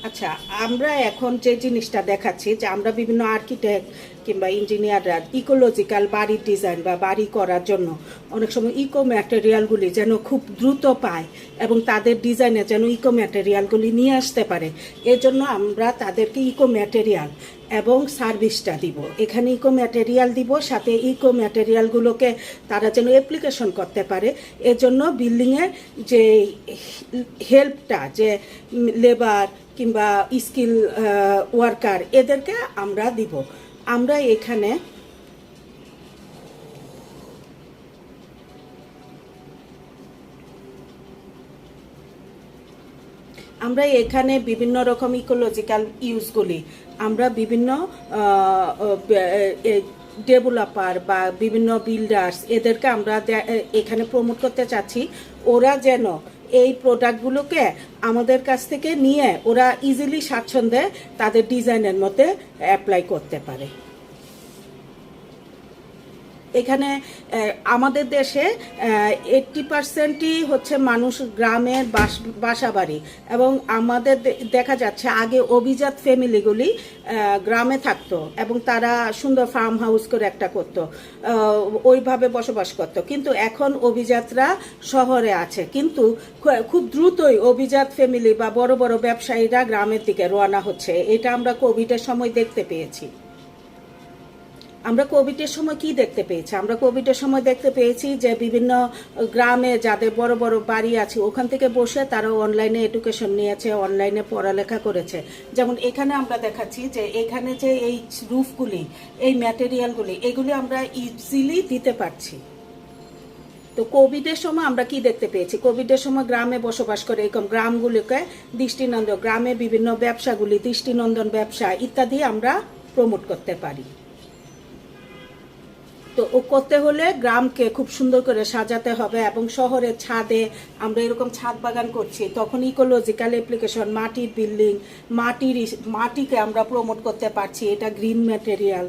আচ্ছা, আমরা এখন যে জিনিসটা দেখাচ্ছি যে আমরা বিভিন্ন আর্কিটেক্ট কিংবা ইঞ্জিনিয়াররা ইকোলজিক্যাল বাড়ির ডিজাইন বা বাড়ি করার জন্য অনেক সময় ইকো ম্যাটেরিয়ালগুলি যেন খুব দ্রুত পায় এবং তাদের ডিজাইনে যেন ইকো ম্যাটেরিয়ালগুলি নিয়ে আসতে পারে, এজন্য আমরা তাদেরকে ইকো ম্যাটেরিয়াল এবং সার্ভিসটা দিব। এখানে ইকো ম্যাটেরিয়াল দিব, সাথে ইকো ম্যাটেরিয়ালগুলোকে তারা যেন অ্যাপ্লিকেশন করতে পারে, এজন্য বিল্ডিংয়ের যে হেল্পটা, যে লেবার কিংবা স্কিল ওয়ার্কার, এদেরকে আমরা দিব। আমরা এখানে বিভিন্ন রকম ইকোলজিক্যাল ইউজগুলি আমরা বিভিন্ন ডেভেলপার বা বিভিন্ন বিল্ডার্স এদেরকে আমরা এখানে প্রমোট করতে চাচ্ছি। ওরা যেন এই প্রোডাক্টগুলোকে আমাদের কাছ থেকে নিয়ে ওরা ইজিলি স্বাচ্ছন্দ্যে তাদের ডিজাইনের মধ্যে অ্যাপ্লাই করতে পারে। এখানে আমাদের দেশে 80%ই হচ্ছে মানুষ গ্রামের বাসা বাড়ি, এবং আমাদের দেখা যাচ্ছে আগে অভিজাত ফ্যামিলিগুলি গ্রামে থাকতো এবং তারা সুন্দর ফার্ম হাউস করে একটা করতো, ওইভাবে বসবাস করতো। কিন্তু এখন অভিজাতরা শহরে আছে, কিন্তু খুব দ্রুতই অভিজাত ফ্যামিলি বা বড় বড় ব্যবসায়ীরা গ্রামের দিকে রওনা হচ্ছে। এটা আমরা কোভিডের সময় দেখতে পেয়েছি। আমরা কোভিডের সময় কি দেখতে পেয়েছি? আমরা কোভিডের সময় দেখতে পেয়েছি যে বিভিন্ন গ্রামে যাদের বড় বড় বাড়ি আছে ওখান থেকে বসে তারা অনলাইনে এডুকেশন নিয়েছে, অনলাইনে পড়ালেখা করেছে। যেমন এখানে আমরা দেখাচ্ছি যে এখানে যে এই রুফগুলি, এই ম্যাটেরিয়ালগুলি, এগুলি আমরা ইজিলি দিতে পারছি। তো কোভিডের সময় আমরা কি দেখতে পেয়েছি? কোভিডের সময় গ্রামে বসবাস করে এরকম গ্রামগুলিকে দৃষ্টিনন্দন, গ্রামে বিভিন্ন ব্যবসাগুলি, দৃষ্টিনন্দন ব্যবসা ইত্যাদি আমরা প্রমোট করতে পারি। তো ও করতে হলে গ্রামকে খুব সুন্দর করে সাজাতে হবে, এবং শহরের ছাদে আমরা এরকম ছাদ বাগান করছি, তখন ইকোলজিক্যাল অ্যাপ্লিকেশন, মাটির বিল্ডিং, মাটিকে আমরা প্রমোট করতে পারছি, এটা গ্রিন ম্যাটেরিয়াল।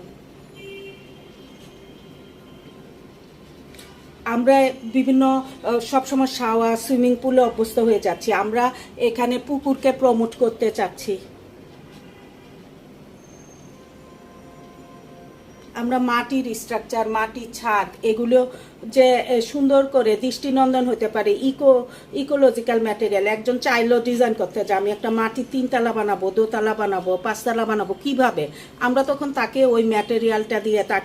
আমরা বিভিন্ন সবসময় শাওয়ার, সুইমিং পুলে অভ্যস্ত হয়ে যাচ্ছি, আমরা এখানে পুকুরকে প্রমোট করতে চাচ্ছি। আমরা মাটির স্ট্রাকচার, মাটির ছাদ, এগুলো যে সুন্দর করে দৃষ্টিনন্দন হতে পারে, ইকোলজিক্যাল ম্যাটেরিয়াল। একজন চাইলেও ডিজাইন করতে যে আমি একটা মাটির 3 তলা বানাবো, 2 তলা বানাবো, 5 তলা বানাবো, কিভাবে? আমরা তখন তাকে ওই ম্যাটেরিয়ালটা দিয়ে তাকে